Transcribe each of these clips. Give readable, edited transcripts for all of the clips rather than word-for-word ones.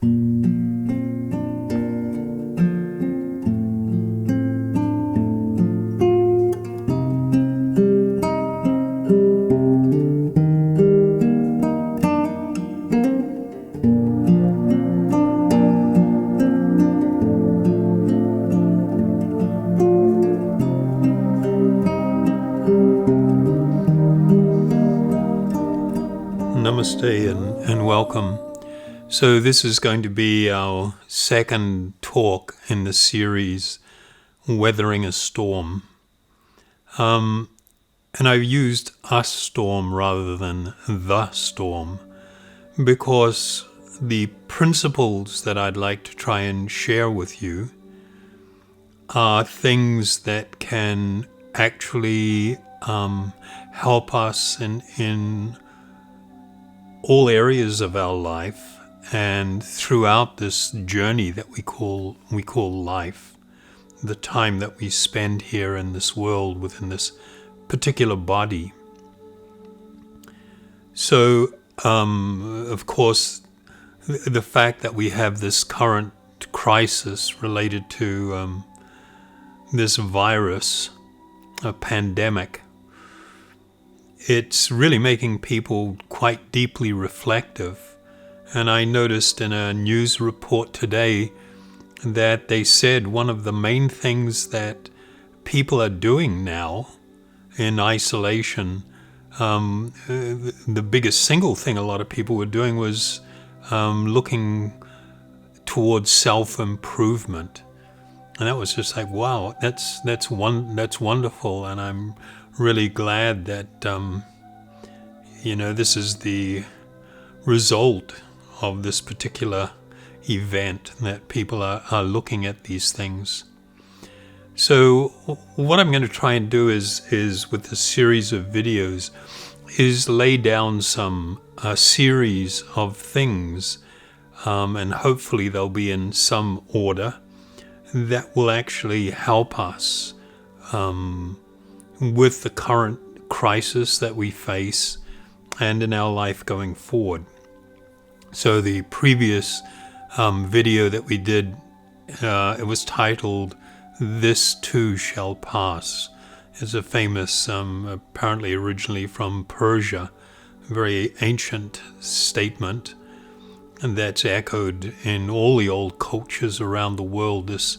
Namaste and welcome. So this is going to be our second talk in the series, Weathering a Storm. And I've used a storm rather than the storm because the principles that I'd like to try and share with you are things that can actually help us in all areas of our life and throughout this journey that we call life, the time that we spend here in this world within this particular body. So, of course, the fact that we have this current crisis related to this virus, a pandemic, it's really making people quite deeply reflective. And I noticed in a news report today that they said one of the main things that people are doing now in isolation, the biggest single thing a lot of people were doing was looking towards self-improvement. And that was just like, wow, that's wonderful. And I'm really glad that, this is the result of this particular event, that people are looking at these things. So what I'm going to try and do is with a series of videos, is lay down a series of things, and hopefully they'll be in some order, that will actually help us with the current crisis that we face and in our life going forward. So the previous video that we did, it was titled, "This Too Shall Pass." It's a famous, apparently originally from Persia, very ancient statement, and that's echoed in all the old cultures around the world, this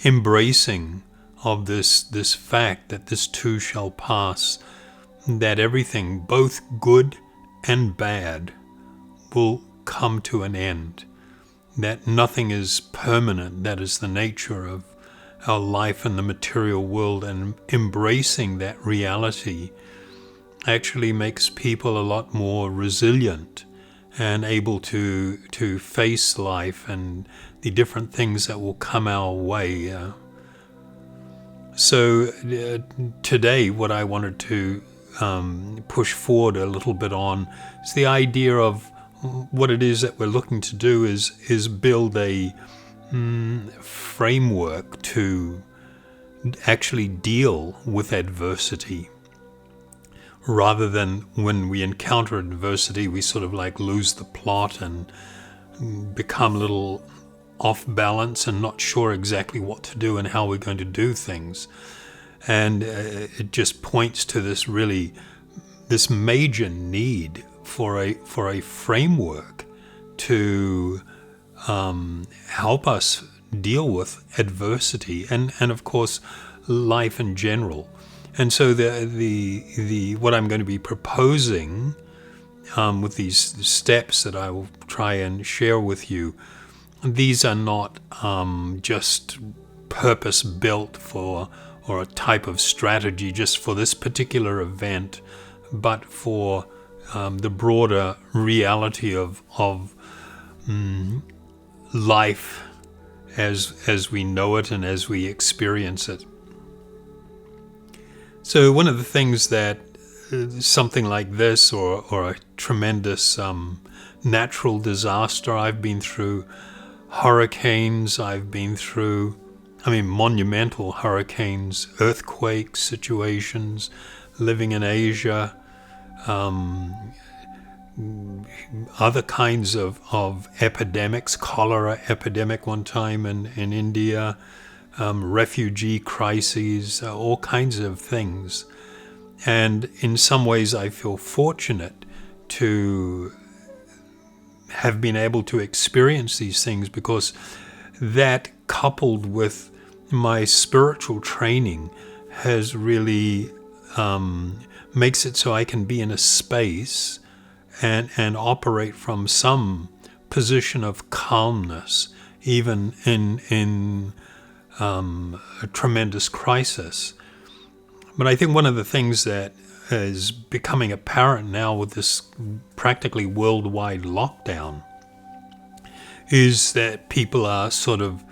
embracing of this fact that this too shall pass, that everything, both good and bad, will come to an end, that nothing is permanent. That is the nature of our life in the material world, and embracing that reality actually makes people a lot more resilient and able to face life and the different things that will come our way. So today what I wanted to push forward a little bit on is the idea of what it is that we're looking to do is build a framework to actually deal with adversity, rather than when we encounter adversity we sort of like lose the plot and become a little off balance and not sure exactly what to do and how we're going to do things. And it just points to this major need for a framework to help us deal with adversity and of course life in general. And so the what I'm going to be proposing with these steps that I will try and share with you, these are not just purpose-built for, or a type of strategy just for this particular event, but for the broader reality of life as we know it and as we experience it. So one of the things that something like this, or a tremendous natural disaster, I've been through hurricanes, I've been through, monumental hurricanes, earthquake situations, living in Asia, other kinds of epidemics, cholera epidemic one time in India, refugee crises, all kinds of things. And in some ways I feel fortunate to have been able to experience these things, because that, coupled with my spiritual training, has really makes it so I can be in a space and operate from some position of calmness, even in a tremendous crisis. But I think one of the things that is becoming apparent now with this practically worldwide lockdown is that people are sort of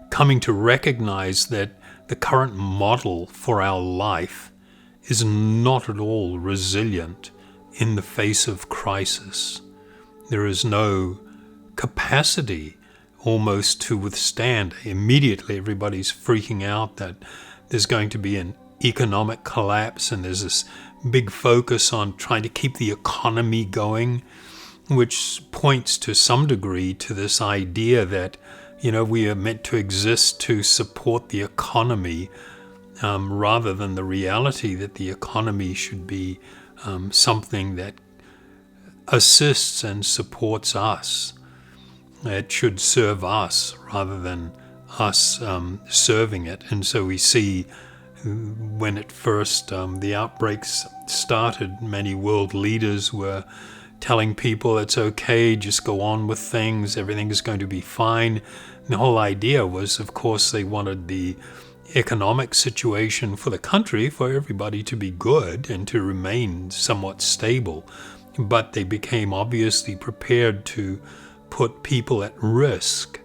coming to recognize that the current model for our life is not at all resilient in the face of crisis. There is no capacity almost to withstand. Immediately everybody's freaking out that there's going to be an economic collapse, and there's this big focus on trying to keep the economy going, which points to some degree to this idea that, we are meant to exist to support the economy, rather than the reality that the economy should be something that assists and supports us. It should serve us rather than us serving it. And so we see when it first, the outbreaks started, many world leaders were telling people it's okay, just go on with things, everything is going to be fine. And the whole idea was, of course, they wanted the economic situation for the country, for everybody to be good and to remain somewhat stable. But they became obviously prepared to put people at risk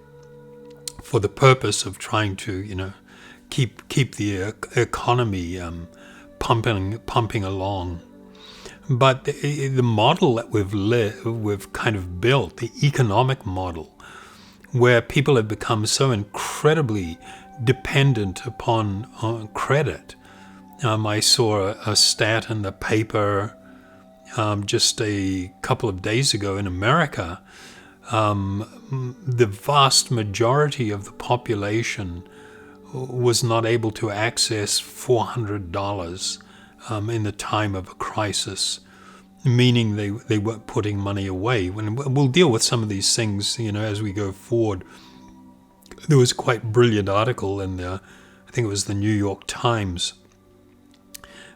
for the purpose of trying to, keep the economy pumping along. But the model that we've kind of built, the economic model, where people have become so incredibly dependent upon credit. I saw a stat in the paper just a couple of days ago in America. The vast majority of the population was not able to access $400 in the time of a crisis, meaning they weren't putting money away. We'll deal with some of these things, as we go forward. There was a quite brilliant article in I think it was the New York Times,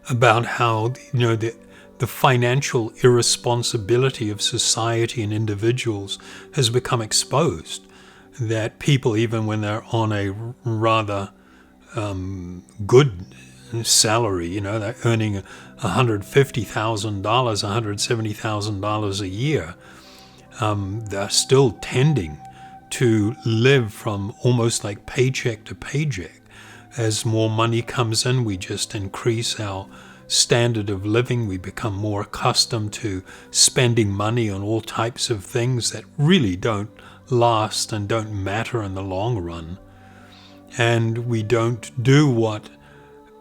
about how, the financial irresponsibility of society and individuals has become exposed. That people, even when they're on a rather good salary, they're earning $150,000, $170,000 a year, they're still tending to live from almost like paycheck to paycheck. As more money comes in, we just increase our standard of living. We become more accustomed to spending money on all types of things that really don't last and don't matter in the long run. And we don't do what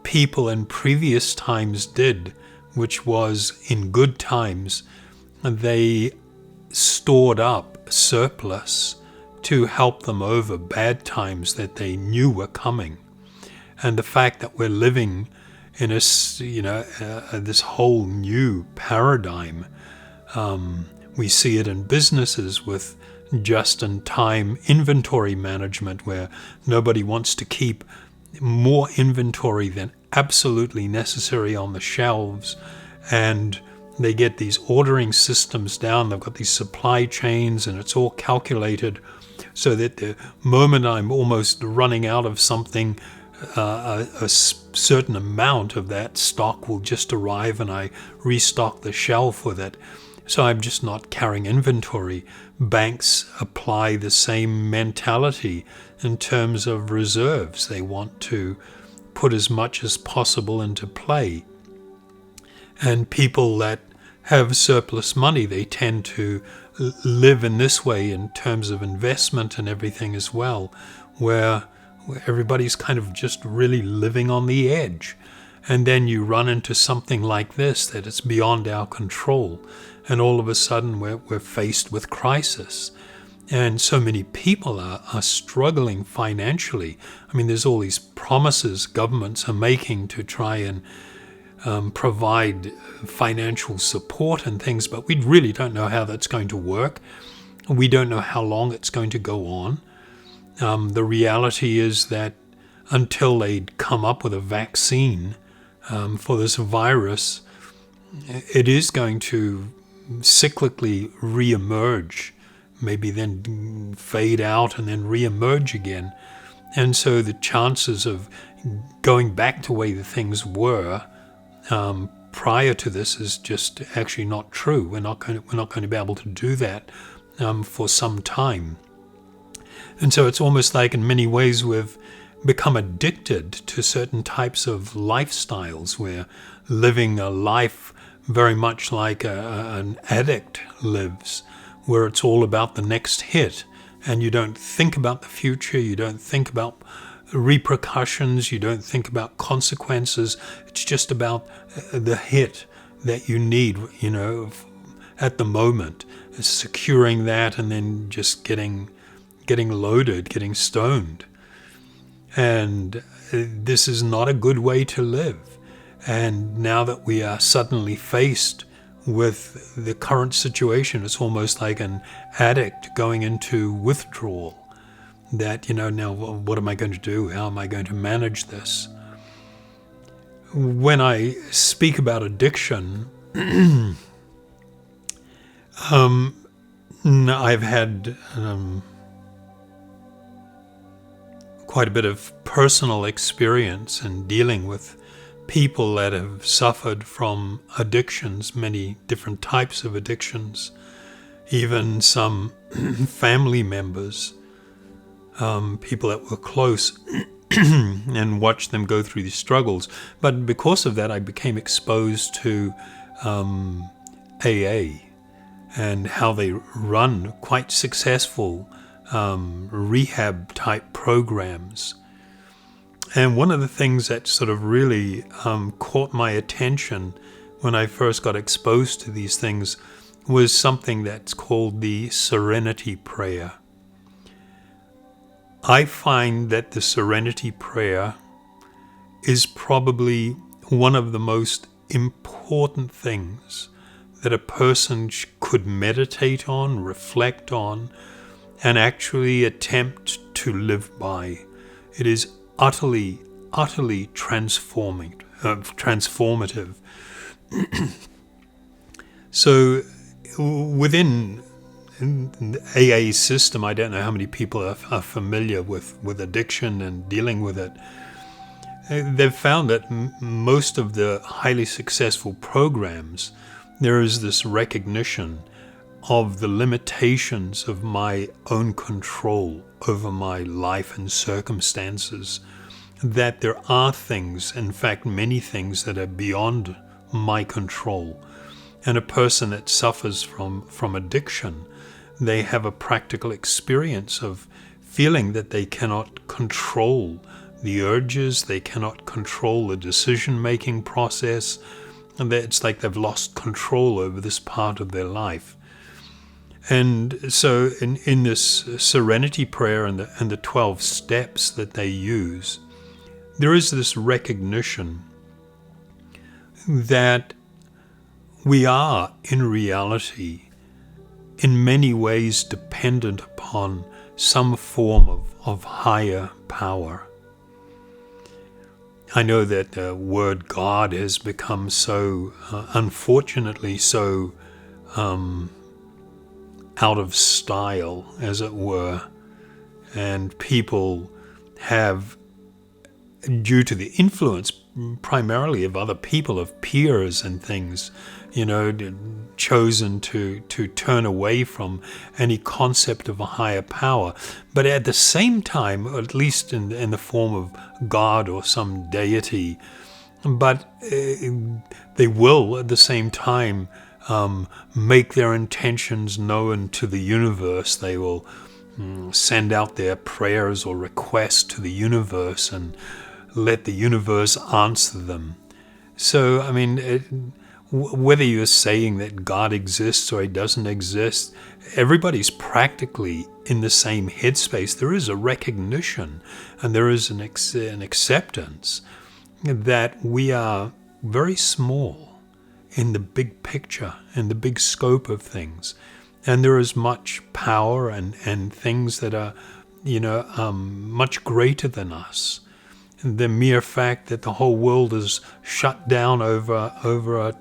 people in previous times did, which was, in good times, they stored up surplus to help them over bad times that they knew were coming. And the fact that we're living in this whole new paradigm, we see it in businesses with just-in-time inventory management, where nobody wants to keep more inventory than absolutely necessary on the shelves, and they get these ordering systems down. They've got these supply chains, and it's all calculated so that the moment I'm almost running out of something, a certain amount of that stock will just arrive and I restock the shelf with it. So I'm just not carrying inventory. Banks apply the same mentality in terms of reserves. They want to put as much as possible into play. And people that have surplus money, they tend to live in this way in terms of investment and everything as well, where everybody's kind of just really living on the edge. And then you run into something like this, that it's beyond our control. And all of a sudden we're faced with crisis. And so many people are struggling financially. I mean, there's all these promises governments are making to try and provide financial support and things, but we really don't know how that's going to work. We don't know how long it's going to go on. The reality is that until they come up with a vaccine for this virus, it is going to cyclically re-emerge, maybe then fade out and then re-emerge again. And so the chances of going back to the way the things were prior to this is just actually not true. We're not going to be able to do that for some time. And so it's almost like in many ways we've become addicted to certain types of lifestyles. We're living a life very much like an addict lives, where it's all about the next hit, and you don't think about the future, you don't think about repercussions, you don't think about consequences. It's just about the hit that you need, at the moment, securing that and then just getting loaded, getting stoned. And this is not a good way to live. And now that we are suddenly faced with the current situation, it's almost like an addict going into withdrawal. That, now what am I going to do? How am I going to manage this? When I speak about addiction, I've had quite a bit of personal experience in dealing with people that have suffered from addictions, many different types of addictions, even some family members, people that were close, and watched them go through these struggles. But because of that, I became exposed to AA and how they run quite successful rehab type programs. And one of the things that sort of really caught my attention when I first got exposed to these things was something that's called the Serenity Prayer. I find that the Serenity Prayer is probably one of the most important things that a person could meditate on, reflect on, and actually attempt to live by. It is utterly transformative. So within the AA system, I don't know how many people are familiar with addiction and dealing with it. They've found that most of the highly successful programs, there is this recognition of the limitations of my own control over my life and circumstances, that there are things, in fact many things, that are beyond my control. And a person that suffers from addiction, they have a practical experience of feeling that they cannot control the urges, they cannot control the decision-making process, and that it's like they've lost control over this part of their life. And so in this Serenity Prayer and the 12 steps that they use, there is this recognition that we are, in reality, in many ways dependent upon some form of higher power. I know that the word God has become so, unfortunately, so out of style, as it were, and people have, due to the influence primarily of other people, of peers and things, chosen to turn away from any concept of a higher power. But at the same time, or at least in the form of God or some deity, but they will at the same time make their intentions known to the universe. They will send out their prayers or requests to the universe and let the universe answer them. So, I mean, whether you're saying that God exists or he doesn't exist, everybody's practically in the same headspace. There is a recognition and there is an acceptance that we are very small in the big picture, in the big scope of things. And there is much power and things that are, much greater than us. The mere fact that the whole world is shut down over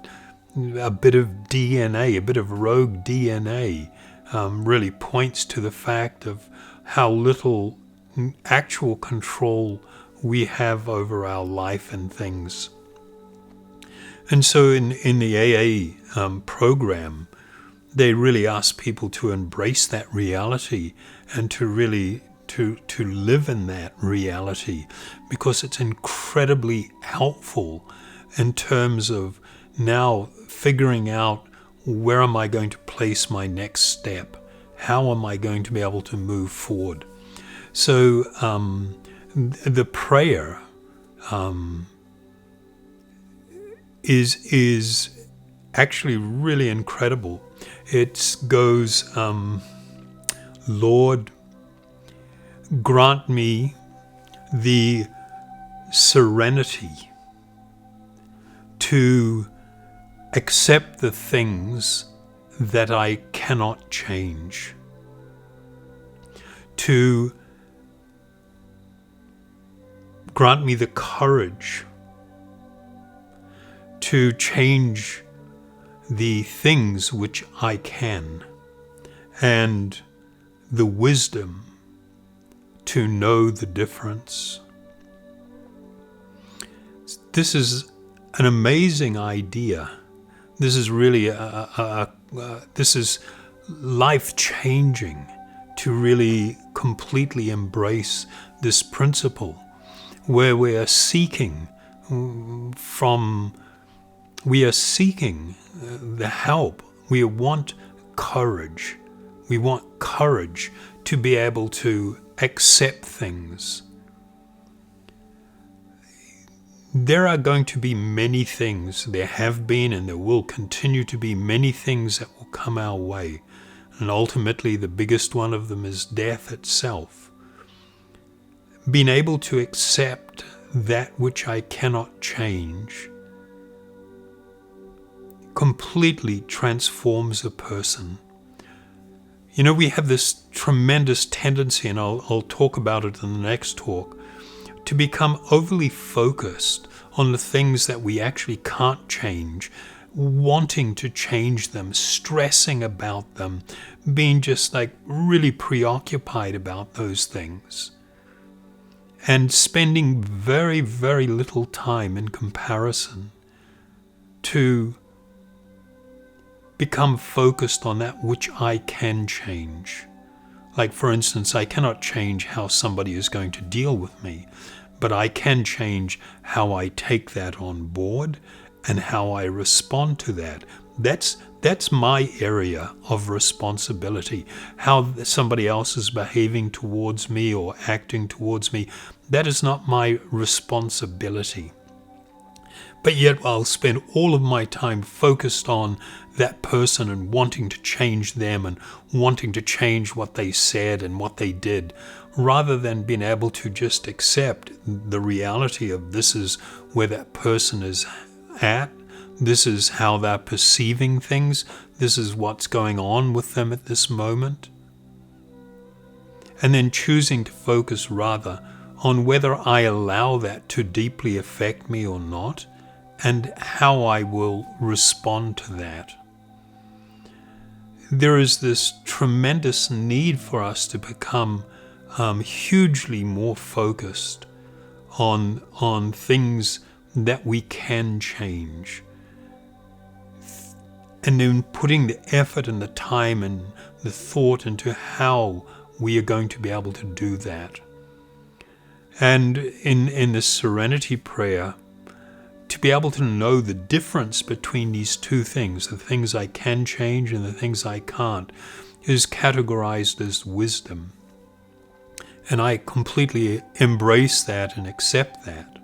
a bit of DNA, a bit of rogue DNA, really points to the fact of how little actual control we have over our life and things. And so in the AA program, they really ask people to embrace that reality and to really to live in that reality, because it's incredibly helpful in terms of now figuring out, where am I going to place my next step? How am I going to be able to move forward? So the prayer is actually really incredible. It goes, Lord, grant me the serenity to accept the things that I cannot change, to grant me the courage to change the things which I can, and the wisdom to know the difference. This is an amazing idea. This is really this is life-changing, to really completely embrace this principle, where we are seeking the help. We want courage. We want courage to be able to accept things. There are going to be many things, there have been and there will continue to be many things that will come our way. And ultimately the biggest one of them is death itself. Being able to accept that which I cannot change completely transforms a person. We have this tremendous tendency, and I'll talk about it in the next talk, to become overly focused on the things that we actually can't change, wanting to change them, stressing about them, being just like really preoccupied about those things, and spending very, very little time in comparison to become focused on that which I can change. Like, for instance, I cannot change how somebody is going to deal with me, but I can change how I take that on board and how I respond to that. That's my area of responsibility. How somebody else is behaving towards me or acting towards me, that is not my responsibility. But yet I'll spend all of my time focused on that person and wanting to change them and wanting to change what they said and what they did, rather than being able to just accept the reality of, this is where that person is at, this is how they're perceiving things, this is what's going on with them at this moment. And then choosing to focus rather on whether I allow that to deeply affect me or not, and how I will respond to that. There is this tremendous need for us to become hugely more focused on things that we can change, and then putting the effort and the time and the thought into how we are going to be able to do that. And in the Serenity Prayer, to be able to know the difference between these two things, the things I can change and the things I can't, is categorized as wisdom. And I completely embrace that and accept that.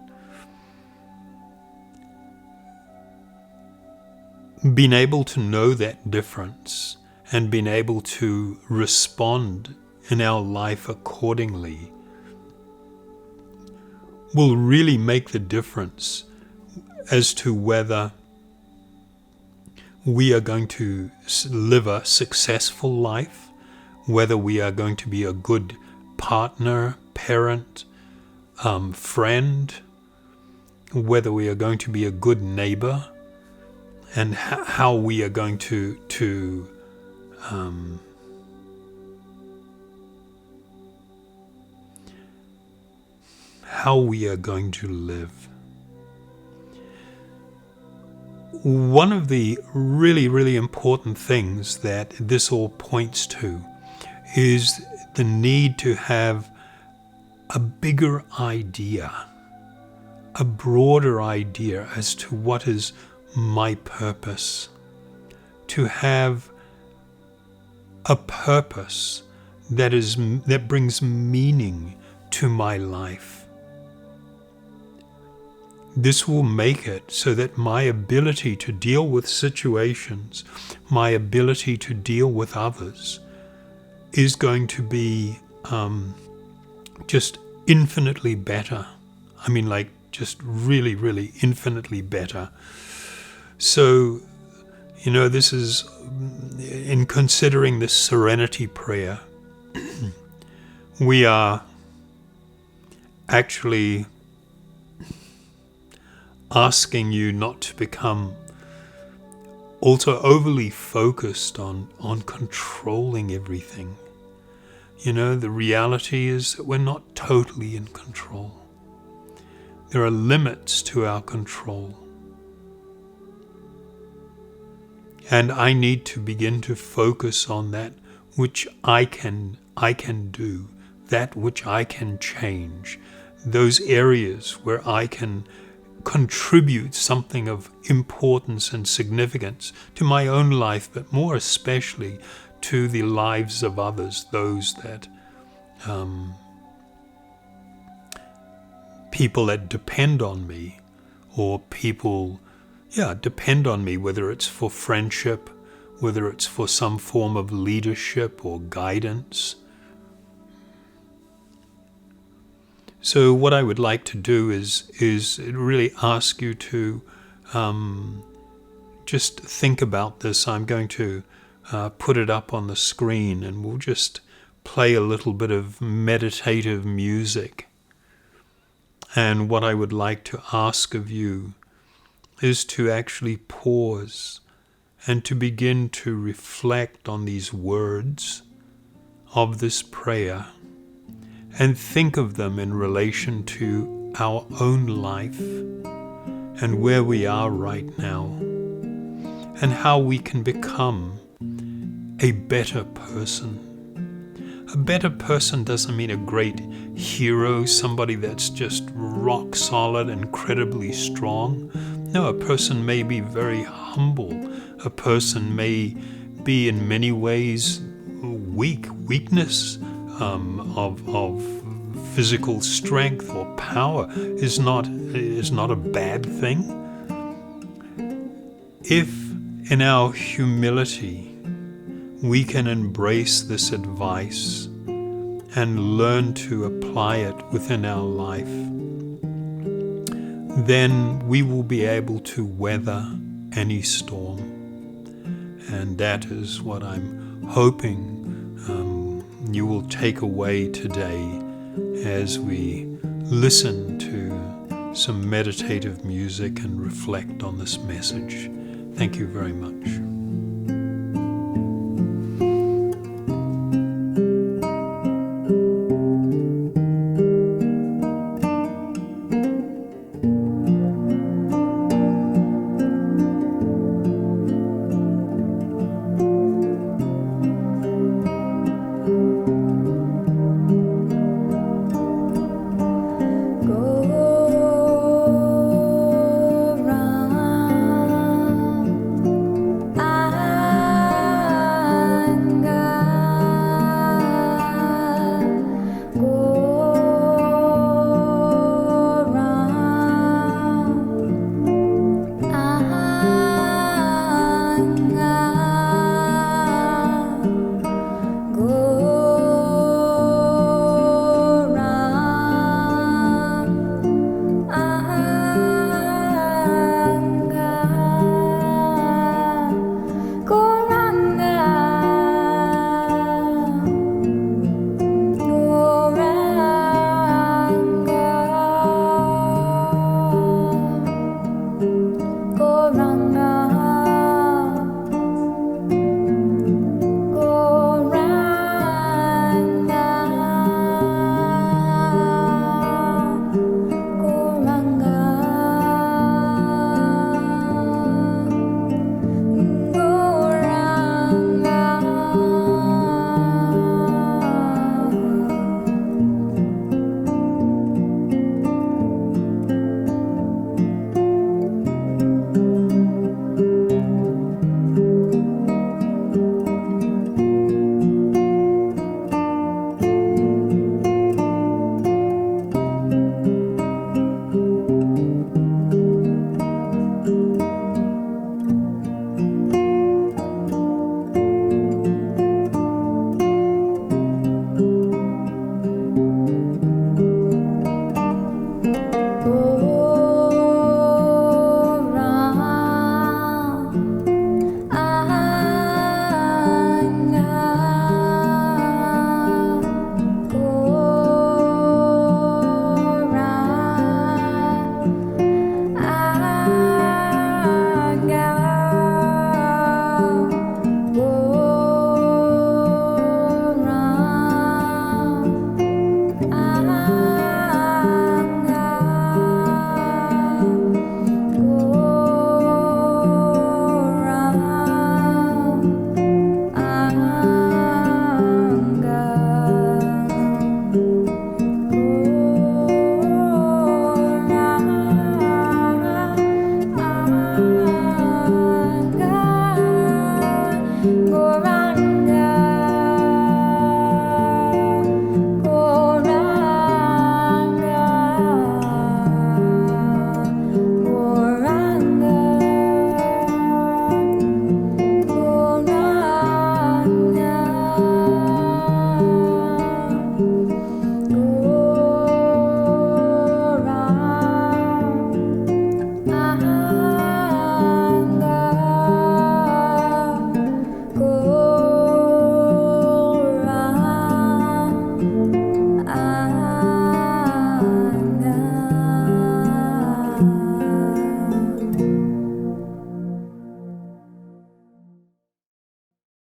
being able to know that difference and being able to respond in our life accordingly will really make the difference as to whether we are going to live a successful life, whether we are going to be a good partner, parent, friend, whether we are going to be a good neighbor, and how we are going to how we are going to live. One of the really, really important things that this all points to is the need to have a bigger idea, a broader idea as to what is my purpose, to have a purpose that brings meaning to my life. This will make it so that my ability to deal with situations, my ability to deal with others, is going to be just infinitely better. I mean, like, just really, really infinitely better. So, this is, in considering this Serenity Prayer, we are actually asking you not to become also overly focused on controlling everything. The reality is that we're not totally in control. There are limits to our control. And I need to begin to focus on that which I can do, that which I can change, those areas where I can contribute something of importance and significance to my own life, but more especially to the lives of others, those that people that depend on me, or people depend on me, whether it's for friendship, whether it's for some form of leadership or guidance. So what I would like to do is really ask you to just think about this. I'm going to put it up on the screen, and we'll just play a little bit of meditative music. And what I would like to ask of you is to actually pause and to begin to reflect on these words of this prayer, and think of them in relation to our own life and where we are right now, and how we can become a better person. A better person doesn't mean a great hero, somebody that's just rock solid, incredibly strong. No, a person may be very humble. A person may be in many ways weakness of physical strength or power is not a bad thing. If in our humility we can embrace this advice and learn to apply it within our life, then we will be able to weather any storm. And that is what I'm hoping you will take away today as we listen to some meditative music and reflect on this message. Thank you very much.